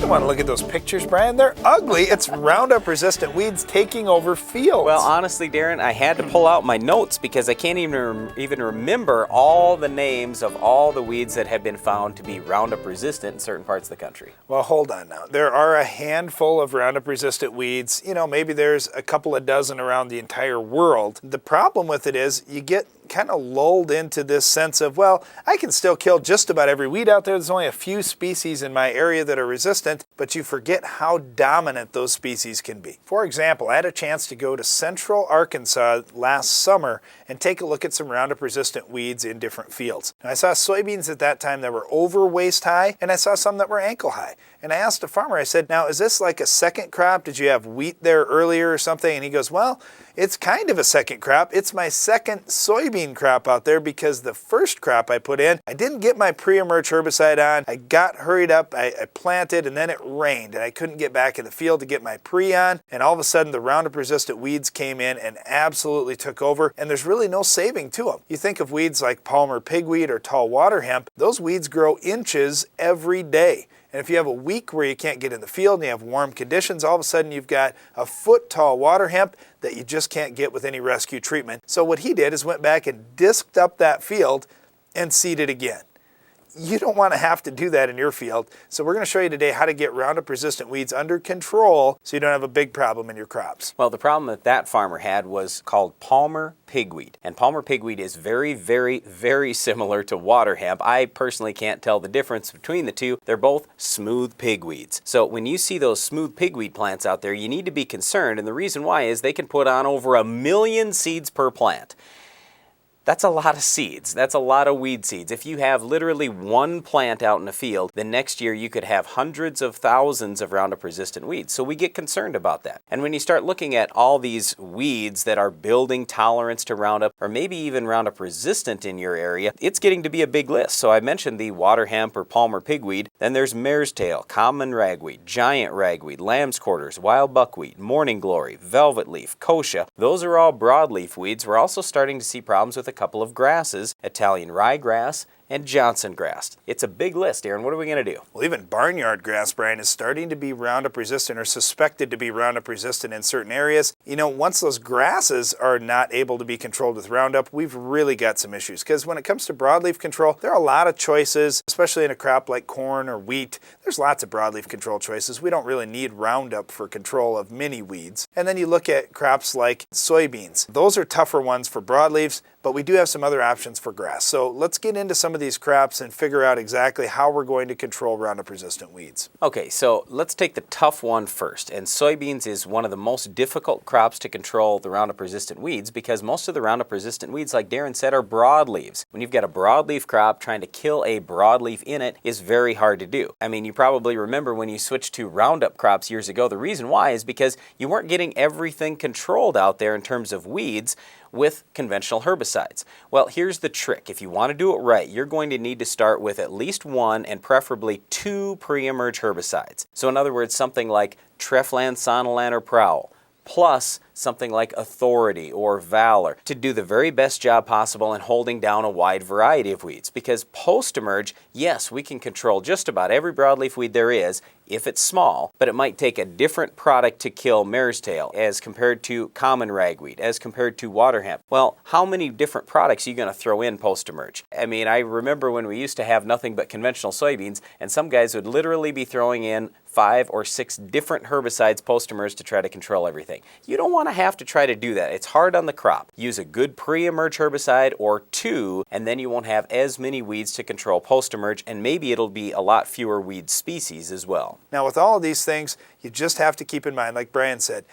don't want to look at those pictures, Brian. They're ugly. It's Roundup-resistant weeds taking over fields. Well, honestly, Darren, I had to pull out my notes because I can't even remember all the names of all the weeds that have been found to be Roundup-resistant in certain parts of the country. Well, hold on now. There are a handful of Roundup-resistant weeds. You know, maybe there's a couple of dozen around the entire world. The problem with it is you get kind of lulled into this sense of, well, I can still kill just about every weed out there. There's only a few species in my area that are resistant, but you forget how dominant those species can be. For example, I had a chance to go to central Arkansas last summer and take a look at some Roundup-resistant weeds in different fields. And I saw soybeans at that time that were over waist high, and I saw some that were ankle high. And I asked a farmer, I said, now, is this like a second crop? Did you have wheat there earlier or something? And he goes, well, it's kind of a second crop. It's my second soybean crop out there because the first crop I put in, I didn't get my pre-emerge herbicide on. I got hurried up, I planted, and then it rained, and I couldn't get back in the field to get my pre on. And all of a sudden, the Roundup-resistant weeds came in and absolutely took over, and there's really no saving to them. You think of weeds like Palmer pigweed or tall water hemp, those weeds grow inches every day. And if you have a week where you can't get in the field and you have warm conditions, all of a sudden you've got a foot tall water hemp that you just can't get with any rescue treatment. So what he did is went back and disked up that field and seeded again. You don't want to have to do that in your field. So we're going to show you today how to get Roundup-resistant weeds under control so you don't have a big problem in your crops. Well, the problem that that farmer had was called Palmer pigweed. And Palmer pigweed is very, very, very similar to water hemp. I personally can't tell the difference between the two. They're both smooth pigweeds. So when you see those smooth pigweed plants out there, you need to be concerned. And the reason why is they can put on over 1 million seeds per plant. That's a lot of seeds. That's a lot of weed seeds. If you have literally one plant out in a field, then next year you could have hundreds of thousands of Roundup-resistant weeds. So we get concerned about that. And when you start looking at all these weeds that are building tolerance to Roundup, or maybe even Roundup-resistant in your area, it's getting to be a big list. So I mentioned the water hemp or Palmer pigweed. Then there's mare's tail, common ragweed, giant ragweed, lamb's quarters, wild buckwheat, morning glory, velvet leaf, kochia. Those are all broadleaf weeds. We're also starting to see problems with a couple of grasses, Italian ryegrass and Johnson grass. It's a big list, Aaron. What are we going to do? Well, even barnyard grass, Brian, is starting to be Roundup resistant or suspected to be Roundup resistant in certain areas. You know, once those grasses are not able to be controlled with Roundup, we've really got some issues. Because when it comes to broadleaf control, there are a lot of choices, especially in a crop like corn or wheat. There's lots of broadleaf control choices. We don't really need Roundup for control of many weeds. And then you look at crops like soybeans. Those are tougher ones for broadleaves, but we do have some other options for grass. So let's get into some of these crops and figure out exactly how we're going to control Roundup-resistant weeds. Okay, so let's take the tough one first. And soybeans is one of the most difficult crops to control the Roundup-resistant weeds because most of the Roundup-resistant weeds, like Darren said, are broadleaves. When you've got a broadleaf crop, trying to kill a broadleaf in it is very hard to do. I mean, you probably remember when you switched to Roundup crops years ago, the reason why is because you weren't getting everything controlled out there in terms of weeds with conventional herbicides. Well, here's the trick. If you want to do it right, you're going to need to start with at least one and preferably two pre-emerge herbicides. So in other words, something like Treflan, Sonalan, or Prowl, plus something like Authority or Valor to do the very best job possible in holding down a wide variety of weeds. Because post-emerge, yes, we can control just about every broadleaf weed there is if it's small, but it might take a different product to kill mare's tail as compared to common ragweed, as compared to water hemp. Well, how many different products are you going to throw in post-emerge? I mean, I remember when we used to have nothing but conventional soybeans, and some guys would literally be throwing in 5 or 6 different herbicides post-emerge to try to control everything. You don't want to have to try to do that. It's hard on the crop. Use a good pre-emerge herbicide or 2, and then you won't have as many weeds to control post-emerge, and maybe it'll be a lot fewer weed species as well. Now, with all of these things, you just have to keep in mind, like Brian said,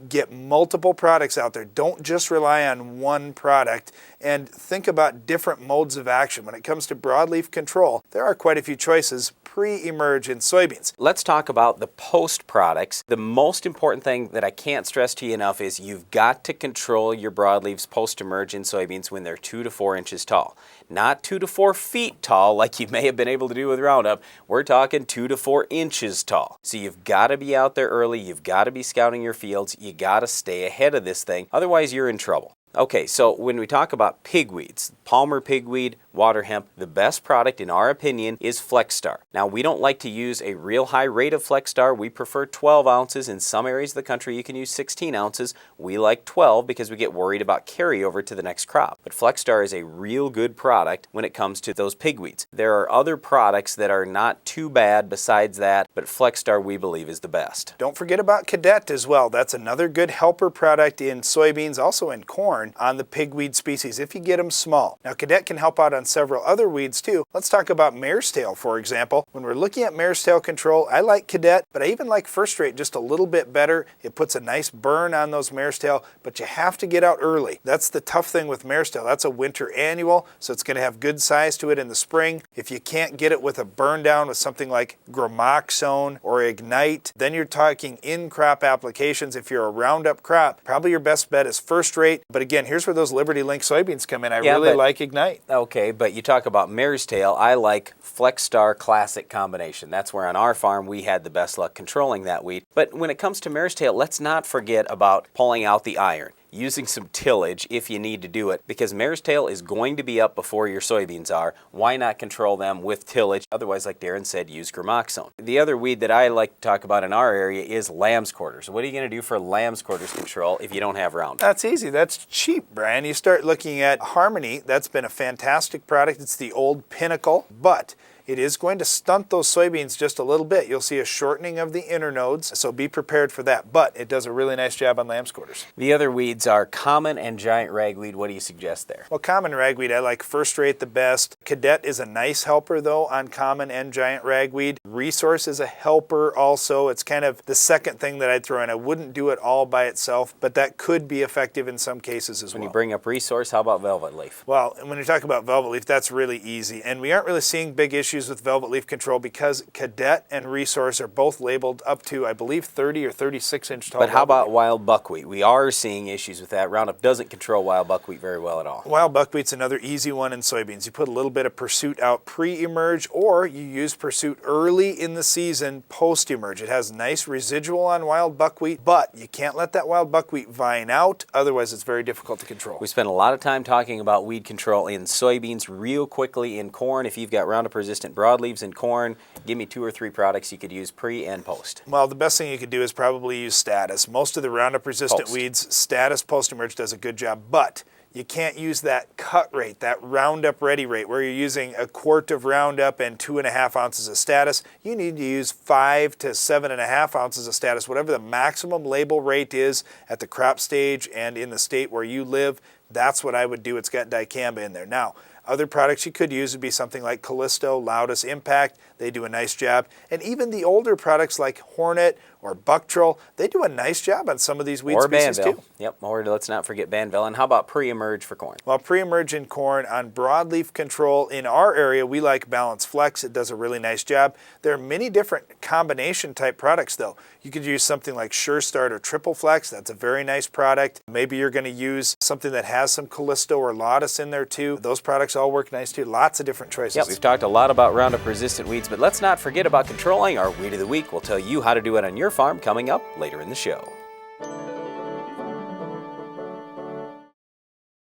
get multiple products out there. Don't just rely on one product, and think about different modes of action. When it comes to broadleaf control, there are quite a few choices pre-emerge in soybeans. Let's talk about the post products. The most important thing that I can't stress to you enough is you've got to control your broadleaves post-emerge in soybeans when they're 2 to 4 inches tall. Not 2 to 4 feet tall like you may have been able to do with Roundup. We're talking 2 to 4 inches tall. So you've got to be out there early. You've got to be scouting your fields. You got to stay ahead of this thing. Otherwise, you're in trouble. Okay, so when we talk about pigweeds, Palmer pigweed, water hemp, the best product in our opinion is FlexStar. Now we don't like to use a real high rate of FlexStar. We prefer 12 ounces. In some areas of the country you can use 16 ounces. We like 12 because we get worried about carryover to the next crop. But FlexStar is a real good product when it comes to those pigweeds. There are other products that are not too bad besides that, but FlexStar we believe is the best. Don't forget about Cadet as well. That's another good helper product in soybeans, also in corn, on the pigweed species if you get them small. Now Cadet can help out on several other weeds too. Let's talk about mare's tail, for example. When we're looking at mare's tail control, I like Cadet, but I even like First Rate just a little bit better. It puts a nice burn on those mare's tail, but you have to get out early. That's the tough thing with mare's tail. That's a winter annual, so it's going to have good size to it in the spring. If you can't get it with a burn down with something like Gramoxone or Ignite, then you're talking in-crop applications. If you're a Roundup crop, probably your best bet is First Rate, but again, here's where those Liberty Link soybeans come in. I really like Ignite. Okay, but you talk about mare's tail, I like FlexStar Classic combination. That's where on our farm we had the best luck controlling that weed. But when it comes to mare's tail, let's not forget about pulling out the iron. Using some tillage if you need to do it, because mare's tail is going to be up before your soybeans are. Why not control them with tillage? Otherwise, like Darren said, use Gramoxone. The other weed that I like to talk about in our area is lamb's quarters. What are you going to do for lamb's quarters control if you don't have Roundup? That's easy. That's cheap, Brian. You start looking at Harmony. That's been a fantastic product. It's the old Pinnacle, but it is going to stunt those soybeans just a little bit. You'll see a shortening of the internodes, so be prepared for that. But it does a really nice job on lamb's quarters. The other weeds are common and giant ragweed. What do you suggest there? Well, common ragweed, I like First Rate the best. Cadet is a nice helper, though, on common and giant ragweed. Resource is a helper also. It's kind of the second thing that I'd throw in. I wouldn't do it all by itself, but that could be effective in some cases as well. When you bring up Resource, how about velvet leaf? Well, when you talk about velvet leaf, that's really easy. And we aren't really seeing big issues with velvet leaf control because Cadet and Resource are both labeled up to, I believe, 30 or 36 inch tall. But how about wild buckwheat? We are seeing issues with that. Roundup doesn't control wild buckwheat very well at all. Wild buckwheat's another easy one in soybeans. You put a little bit of Pursuit out pre-emerge, or you use Pursuit early in the season post-emerge. It has nice residual on wild buckwheat, but you can't let that wild buckwheat vine out, otherwise it's very difficult to control. We spent a lot of time talking about weed control in soybeans. Real quickly in corn, if you've got Roundup resistant broadleaves in corn, give me 2 or 3 products you could use pre and post. Well, the best thing you could do is probably use Status. Most of the Roundup resistant weeds, Status post-emerge does a good job, but you can't use that cut rate, that Roundup ready rate, where you're using a quart of Roundup and 2.5 ounces of Status. You need to use 5 to 7.5 ounces of Status, whatever the maximum label rate is at the crop stage and in the state where you live. That's what I would do. It's got dicamba in there. Now, other products you could use would be something like Callisto, Loudus, Impact. They do a nice job. And even the older products like Hornet or Bucktrol, they do a nice job on some of these weed species too. Yep, or let's not forget Banville. And how about pre-emerge for corn? Well, pre-emerge in corn on broadleaf control in our area, we like Balance Flex. It does a really nice job. There are many different combination type products though. You could use something like Sure Start or Triple Flex. That's a very nice product. Maybe you're going to use something that has some Callisto or Loudus in there too. Those products all work nice too. Lots of different choices. Yep, we've talked a lot about Roundup resistant weeds, but let's not forget about controlling our Weed of the Week. We'll tell you how to do it on your farm coming up later in the show.